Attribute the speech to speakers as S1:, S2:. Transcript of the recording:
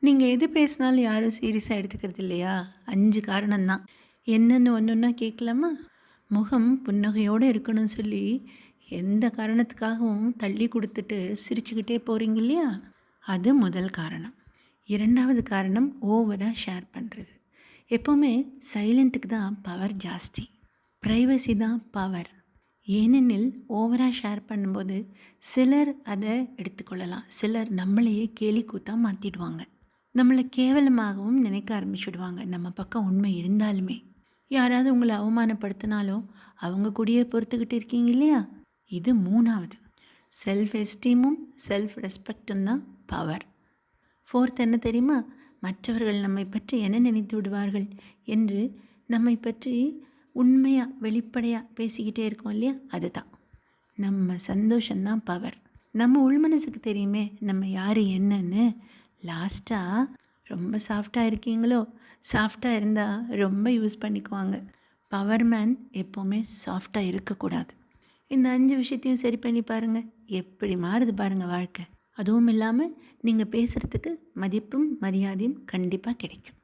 S1: நீங்கள் எது பேசினாலும் யாரும் சீரியஸாக எடுத்துக்கிறது இல்லையா? 5 காரணம் தான். என்னன்னு ஒன்னொன்னா கேட்கலாமா? முகம் புன்னகையோடு இருக்கணும்னு சொல்லி எந்த காரணத்துக்காகவும் தள்ளி கொடுத்துட்டு சிரிச்சுக்கிட்டே போகிறீங்க இல்லையா? அது முதல் காரணம். 2வது காரணம் ஓவராக ஷேர் பண்ணுறது. எப்போவுமே சைலண்ட்டுக்கு தான் பவர் ஜாஸ்தி. ப்ரைவசி தான் பவர். ஏனெனில் ஓவராக ஷேர் பண்ணும்போது சிலர் அதை எடுத்துக்கொள்ளலாம். சிலர் நம்மளையே கேலி கூத்தா மாற்றிடுவாங்க. நம்மளை கேவலமாகவும் நினைக்க ஆரம்பிச்சுடுவாங்க. நம்ம பக்கம் உண்மை இருந்தாலுமே யாராவது உங்களை அவமானப்படுத்தினாலும் அவங்க கூடயே பொறுத்துக்கிட்டு இருக்கீங்க இல்லையா? இது 3வது. செல்ஃப் எஸ்டீமும் செல்ஃப் ரெஸ்பெக்டும் தான் பவர். 4th என்ன தெரியுமா? மற்றவர்கள் நம்மை பற்றி என்ன நினைத்து விடுவார்கள் என்று நம்மை பற்றி உண்மையாக வெளிப்படையாக பேசிக்கிட்டே இருக்கோம் இல்லையா? அதுதான் நம்ம சந்தோஷம்தான் பவர். நம்ம உள்மனசுக்கு தெரியுமே நம்ம யார் என்னன்னு. லாஸ்ட்டாக ரொம்ப சாஃப்டாக இருக்கீங்களோ? சாஃப்டாக இருந்தால் ரொம்ப யூஸ் பண்ணிக்குவாங்க. பவர் மேன் எப்போவுமே சாஃப்டாக இருக்கக்கூடாது. இந்த 5 விஷயத்தையும் சரி பண்ணி பாருங்கள். எப்படி மாறுது பாருங்கள் வாழ்க்கை. அதுவும் இல்லாமல் நீங்கள் பேசுகிறதுக்கு மதிப்பும் மரியாதையும் கண்டிப்பாக கிடைக்கும்.